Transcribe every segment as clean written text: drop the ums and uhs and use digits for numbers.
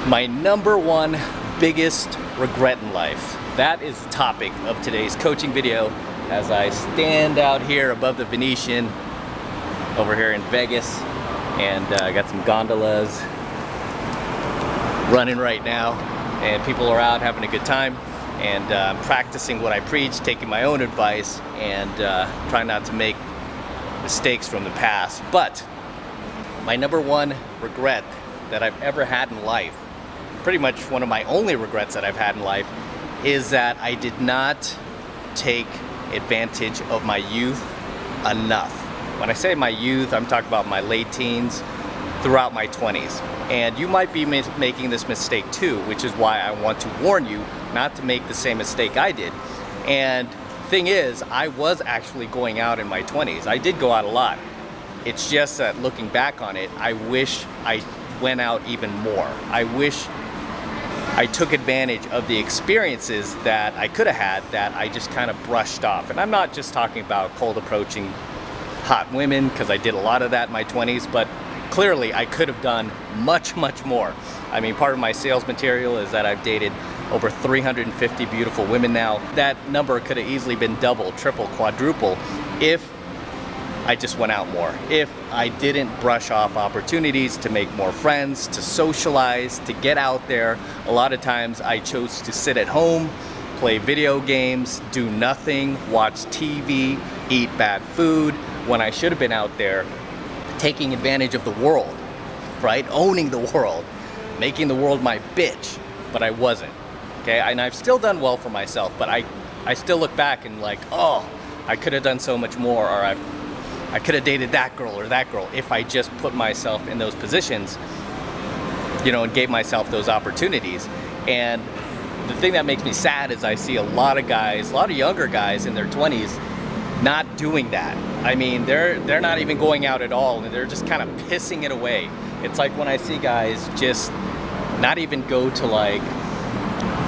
My number one biggest regret in life. That is the topic of today's coaching video as I stand out here above the Venetian over here in Vegas, and I got some gondolas running right now, and people are out having a good time, and practicing what I preach, taking my own advice, and trying not to make mistakes from the past. But my number one regret that I've ever had in life, pretty much one of my only regrets that I've had in life, is that I did not take advantage of my youth enough. When I say my youth, I'm talking about my late teens throughout my 20s. And you might be making this mistake too, which is why I want to warn you not to make the same mistake I did. And thing is, I was actually going out in my 20s. I did go out a lot. It's just that looking back on it, I wish I went out even more. I wish I took advantage of the experiences that I could have had that I just kind of brushed off. And I'm not just talking about cold approaching hot women, because I did a lot of that in my 20s, but clearly I could have done much, much more. I mean, part of my sales material is that I've dated over 350 beautiful women now. That number could have easily been double, triple, quadruple if I just went out more. If I didn't brush off opportunities to make more friends, to socialize, to get out there. A lot of times I chose to sit at home, play video games, do nothing, watch TV, eat bad food, when I should have been out there taking advantage of the world, right? Owning the world, making the world my bitch, but I wasn't, okay? And I've still done well for myself, but I still look back and like, oh, I could have done so much more, or I could have dated that girl or that girl if I just put myself in those positions, you know, and gave myself those opportunities. And the thing that makes me sad is I see a lot of guys, a lot of younger guys in their 20s not doing that. I mean, they're not even going out at all, and they're just kind of pissing it away. It's like when I see guys just not even go to like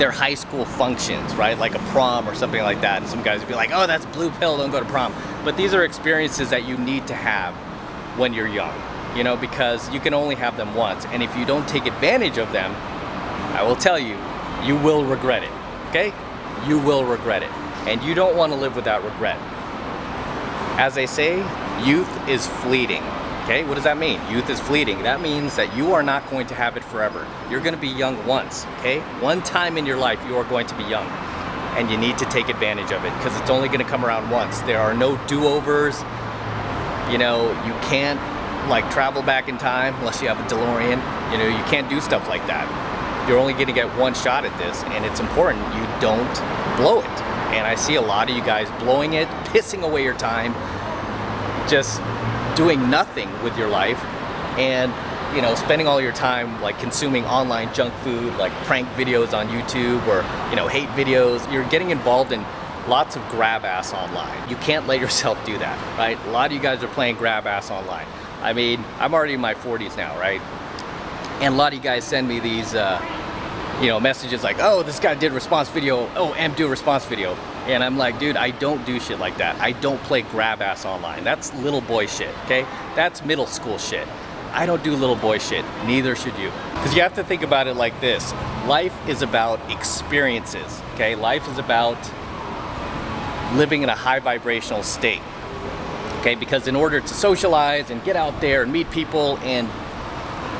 their high school functions, right? Like a prom or something like that. And some guys would be like, oh, that's blue pill, don't go to prom. But these are experiences that you need to have when you're young, you know, because you can only have them once. And if you don't take advantage of them, I will tell you, you will regret it, okay? You will regret it. And you don't want to live without regret. As they say, youth is fleeting. Okay, what does that mean? Youth is fleeting. That means that you are not going to have it forever. You're going to be young once, okay? One time in your life, you are going to be young. And you need to take advantage of it because it's only going to come around once. There are no do-overs. You know, you can't like travel back in time unless you have a DeLorean. You know, you can't do stuff like that. You're only going to get one shot at this, and it's important you don't blow it. And I see a lot of you guys blowing it, pissing away your time, just doing nothing with your life, and you know, spending all your time like consuming online junk food, like prank videos on YouTube, or you know, hate videos. You're getting involved in lots of grab ass online. You can't let yourself do that, right? A lot of you guys are playing grab ass online. I mean, I'm already in my 40s now, right? And a lot of you guys send me these you know, messages like, oh, this guy did response video, oh, do a response video. And I'm like, dude, I don't do shit like that. I don't play grab ass online. That's little boy shit, okay? That's middle school shit. I don't do little boy shit, neither should you. Because you have to think about it like this. Life is about experiences, okay? Life is about living in a high vibrational state, okay? Because in order to socialize and get out there and meet people and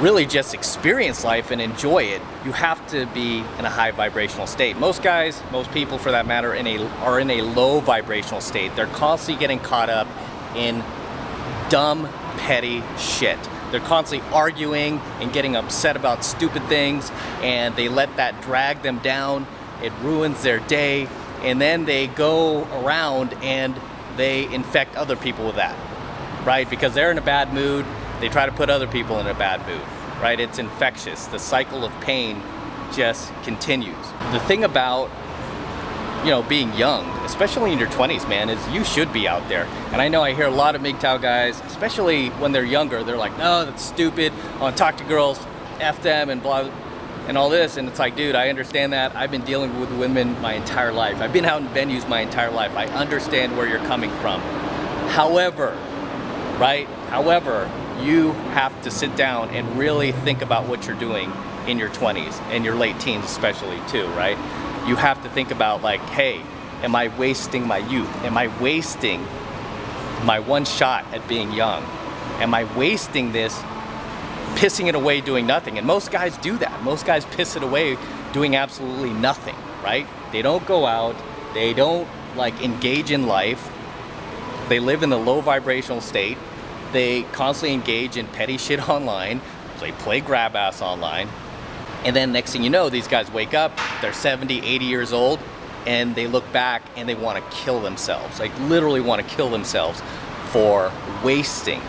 really just experience life and enjoy it, you have to be in a high vibrational state. Most guys, most people for that matter, are in a low vibrational state. They're constantly getting caught up in dumb, petty shit. They're constantly arguing and getting upset about stupid things, and they let that drag them down. It ruins their day, and then they go around and they infect other people with that, right? Because they're in a bad mood, they try to put other people in a bad mood, right? It's infectious. The cycle of pain just continues. The thing about, you know, being young, especially in your 20s, man, is you should be out there. And I know I hear a lot of MGTOW guys, especially when they're younger, they're like, no, that's stupid. I want to talk to girls, F them and blah, and all this. And it's like, dude, I understand that. I've been dealing with women my entire life. I've been out in venues my entire life. I understand where you're coming from. However, right? However, you have to sit down and really think about what you're doing in your 20s and your late teens especially too, right? You have to think about like, hey, am I wasting my youth? Am I wasting my one shot at being young? Am I wasting this, pissing it away doing nothing? And most guys do that. Most guys piss it away doing absolutely nothing, right? They don't go out, they don't like engage in life, they live in the low vibrational state, they constantly engage in petty shit online, they play grab ass online, and then next thing you know, these guys wake up, they're 70, 80 years old, and they look back and they want to kill themselves, like literally want to kill themselves for wasting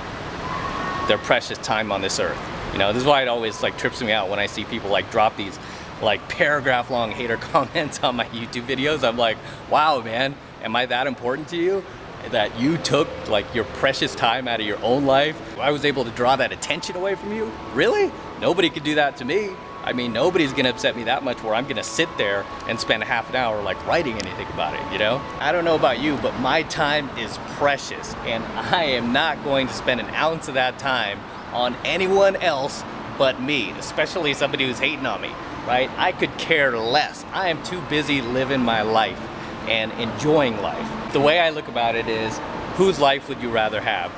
their precious time on this earth. You know, this is why it always like trips me out when I see people like drop these like paragraph long hater comments on my YouTube videos. I'm like, wow, man, am I that important to you? That you took like your precious time out of your own life? I was able to draw that attention away from you? Really? Nobody could do that to me. I mean, nobody's gonna upset me that much where I'm gonna sit there and spend half an hour like writing anything about it, you know? I don't know about you, but my time is precious, and I am not going to spend an ounce of that time on anyone else but me, especially somebody who's hating on me, right? I could care less. I am too busy living my life and enjoying life. The way I look about it is, whose life would you rather have?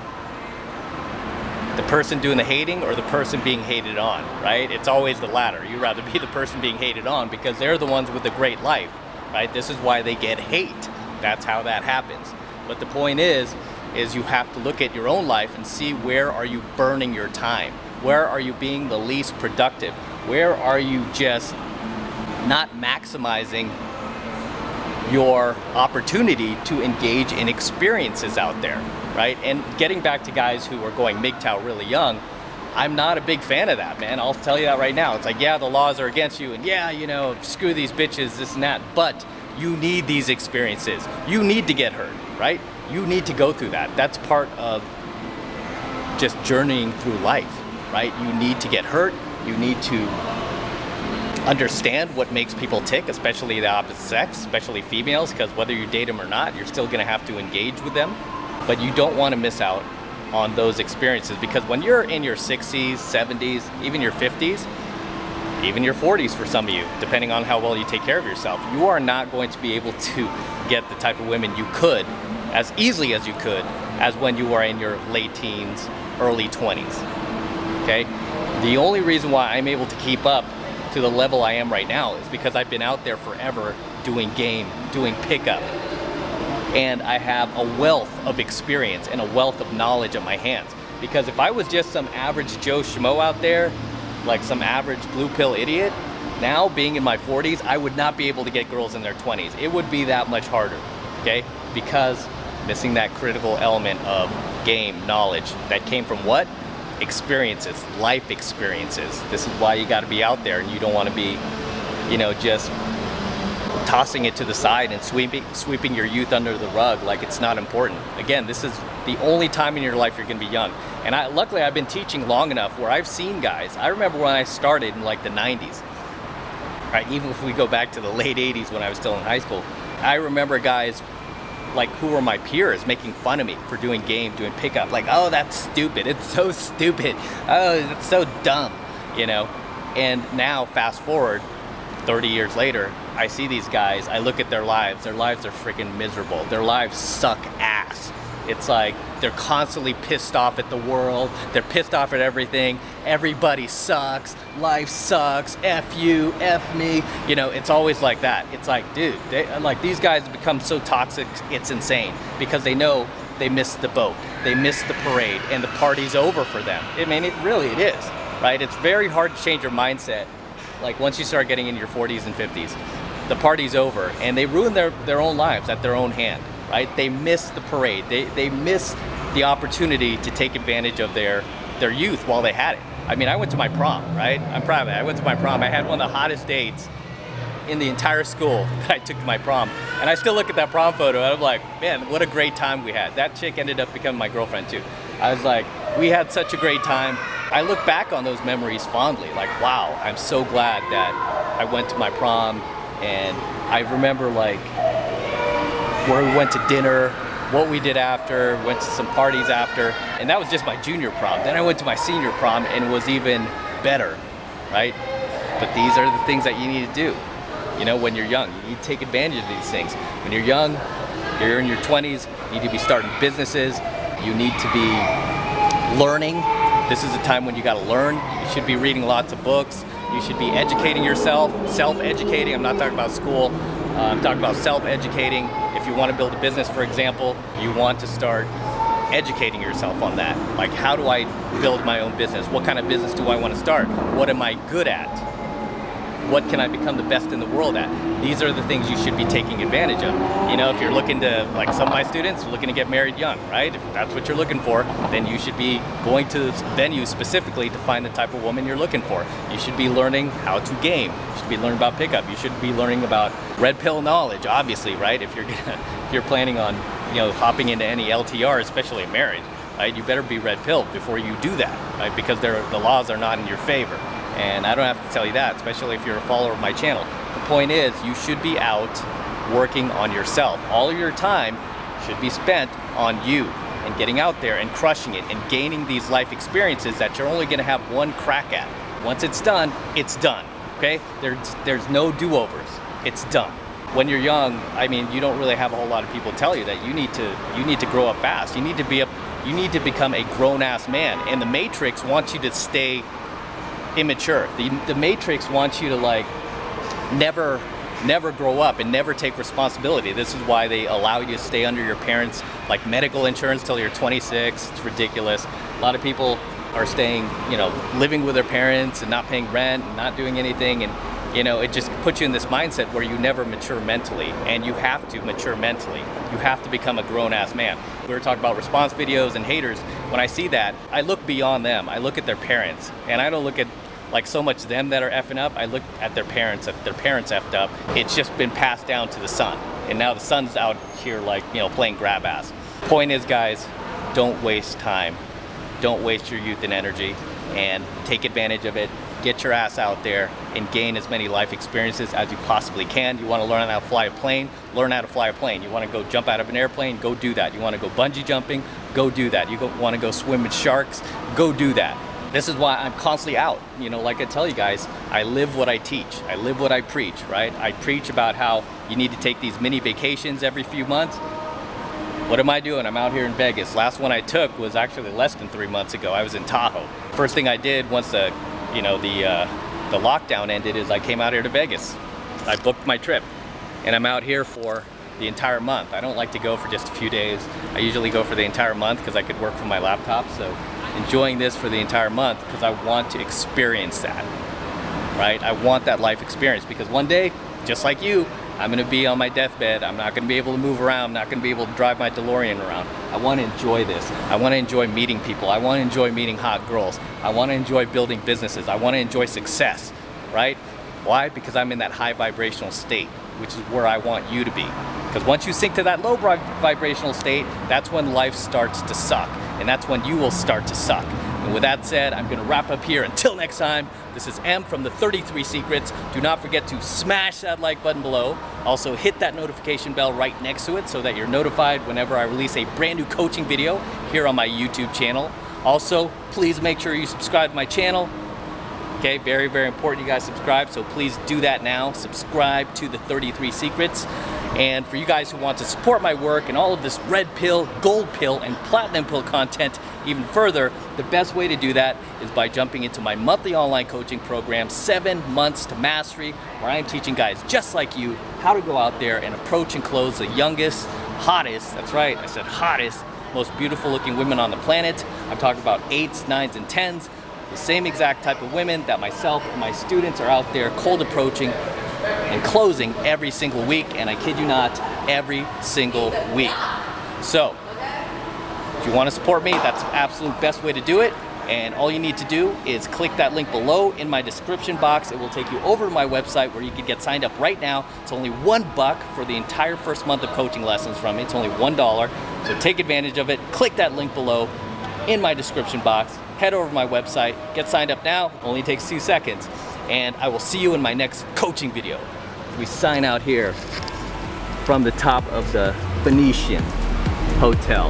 The person doing the hating or the person being hated on, right? It's always the latter. You'd rather be the person being hated on because they're the ones with a great life, right? This is why they get hate. That's how that happens. But the point is you have to look at your own life and see where are you burning your time? Where are you being the least productive? Where are you just not maximizing your opportunity to engage in experiences out there, right? And getting back to guys who are going MGTOW really young, I'm not a big fan of that, man. I'll tell you that right now. It's like, yeah, the laws are against you, and yeah, you know, screw these bitches, this and that, but you need these experiences. You need to get hurt, right? You need to go through that. That's part of just journeying through life, right? You need to get hurt. You need to understand what makes people tick, especially the opposite sex, especially females, because whether you date them or not, you're still gonna have to engage with them. But you don't wanna miss out on those experiences, because when you're in your 60s, 70s, even your 50s, even your 40s for some of you, depending on how well you take care of yourself, you are not going to be able to get the type of women you could as easily as you could as when you are in your late teens, early 20s, okay? The only reason why I'm able to keep up to the level I am right now is because I've been out there forever doing game, doing pickup, and I have a wealth of experience and a wealth of knowledge at my hands. Because if I was just some average Joe Schmo out there, like some average blue pill idiot, now being in my 40s, I would not be able to get girls in their 20s. It would be that much harder, okay? Because missing that critical element of game, knowledge, that came from what? Experiences, life experiences. This is why you got to be out there, and you don't want to be, you know, just tossing it to the side and sweeping your youth under the rug like it's not important. Again, this is the only time in your life you're going to be young. And luckily I've been teaching long enough where I've seen guys. I remember when I started in like the 90s, right? Even if we go back to the late 80s when I was still in high school, I remember guys like who were my peers making fun of me for doing game, doing pickup, like, oh, that's stupid, it's so stupid, oh, it's so dumb, you know? And now, fast forward 30 years later, I see these guys, I look at their lives are freaking miserable. Their lives suck ass. It's like they're constantly pissed off at the world, they're pissed off at everything, everybody sucks, life sucks, F you, F me, you know, it's always like that. It's like, dude, like these guys have become so toxic, it's insane, because they know they missed the boat, they missed the parade, and the party's over for them. I mean, it is, right? It's very hard to change your mindset, like once you start getting into your 40s and 50s, the party's over, and they ruin their own lives at their own hand. Right? They miss the parade. They miss the opportunity to take advantage of their youth while they had it. I mean, I went to my prom, right? I'm proud of it. I went to my prom. I had one of the hottest dates in the entire school that I took to my prom. And I still look at that prom photo and I'm like, man, what a great time we had. That chick ended up becoming my girlfriend too. I was like, we had such a great time. I look back on those memories fondly, like, wow, I'm so glad that I went to my prom. And I remember like where we went to dinner, what we did after, went to some parties after, and that was just my junior prom. Then I went to my senior prom and it was even better, right? But these are the things that you need to do. You know, when you're young, you need to take advantage of these things. When you're young, you're in your 20s, you need to be starting businesses, you need to be learning. This is a time when you gotta learn. You should be reading lots of books. You should be educating yourself, self-educating. I'm not talking about school, I'm talking about self-educating. If you wanna build a business, for example, you want to start educating yourself on that. Like, how do I build my own business? What kind of business do I wanna start? What am I good at? What can I become the best in the world at? These are the things you should be taking advantage of. You know, if you're looking to, like some of my students, are looking to get married young, right? If that's what you're looking for, then you should be going to venues specifically to find the type of woman you're looking for. You should be learning how to game. You should be learning about pickup. You should be learning about red pill knowledge, obviously, right? If you're planning on, you know, hopping into any LTR, especially a marriage, right? You better be red pilled before you do that, right? Because the laws are not in your favor. And I don't have to tell you that, especially if you're a follower of my channel. The point is, you should be out working on yourself. All of your time should be spent on you and getting out there and crushing it and gaining these life experiences that you're only gonna have one crack at. Once it's done, okay? There's no do-overs, it's done. When you're young, I mean, you don't really have a whole lot of people tell you that you need to grow up fast. You need to become a grown-ass man. And the Matrix wants you to stay immature. The Matrix wants you to like never grow up and never take responsibility. This is why they allow you to stay under your parents' like medical insurance till you're 26. It's ridiculous. A lot of people are staying, you know, living with their parents and not paying rent and not doing anything, and you know, it just puts you in this mindset where you never mature mentally, and you have to mature mentally. You have to become a grown-ass man. We were talking about response videos and haters. When I see that, I look beyond them. I look at their parents, and I don't look at like so much them that are effing up. I look at their parents, if their parents effed up. It's just been passed down to the son, and now the son's out here like, you know, playing grab ass. Point is, guys, don't waste time. Don't waste your youth and energy, and take advantage of it. Get your ass out there and gain as many life experiences as you possibly can. You want to learn how to fly a plane? Learn how to fly a plane. You want to go jump out of an airplane? Go do that. You want to go bungee jumping? Go do that. You want to go swim with sharks? Go do that. This is why I'm constantly out. You know, like I tell you guys, I live what I teach. I live what I preach, right? I preach about how you need to take these mini vacations every few months. What am I doing? I'm out here in Vegas. Last one I took was actually less than 3 months ago. I was in Tahoe. First thing I did once the lockdown ended is I came out here to Vegas. I booked my trip, and I'm out here for the entire month. I don't like to go for just a few days. I usually go for the entire month because I could work from my laptop. So enjoying this for the entire month because I want to experience that, right? I want that life experience because one day, just like you, I'm gonna be on my deathbed. I'm not gonna be able to move around. I'm not gonna be able to drive my DeLorean around. I wanna enjoy this. I wanna enjoy meeting people. I wanna enjoy meeting hot girls. I wanna enjoy building businesses. I wanna enjoy success, right? Why? Because I'm in that high vibrational state, which is where I want you to be. Because once you sink to that low vibrational state, that's when life starts to suck. And that's when you will start to suck. And with that said, I'm gonna wrap up here. Until next time, this is M from the 33 Secrets. Do not forget to smash that like button below. Also hit that notification bell right next to it so that you're notified whenever I release a brand new coaching video here on my YouTube channel. Also, please make sure you subscribe to my channel. Okay, very, very important you guys subscribe, so please do that now. Subscribe to the 33 Secrets. And for you guys who want to support my work and all of this red pill, gold pill, and platinum pill content even further, the best way to do that is by jumping into my monthly online coaching program, 7 Months to Mastery, where I'm teaching guys just like you how to go out there and approach and close the youngest, hottest, that's right, I said hottest, most beautiful looking women on the planet. I'm talking about 8s, 9s, and 10s. The same exact type of women that myself and my students are out there cold approaching and closing every single week, and I kid you not, every single week. So, if you want to support me, that's the absolute best way to do it, and all you need to do is click that link below in my description box. It will take you over to my website where you can get signed up right now. It's only $1 for the entire first month of coaching lessons from me. It's only $1, so take advantage of it. Click that link below in my description box. Head over to my website, get signed up now, only takes 2 seconds, and I will see you in my next coaching video. We sign out here from the top of the Venetian Hotel.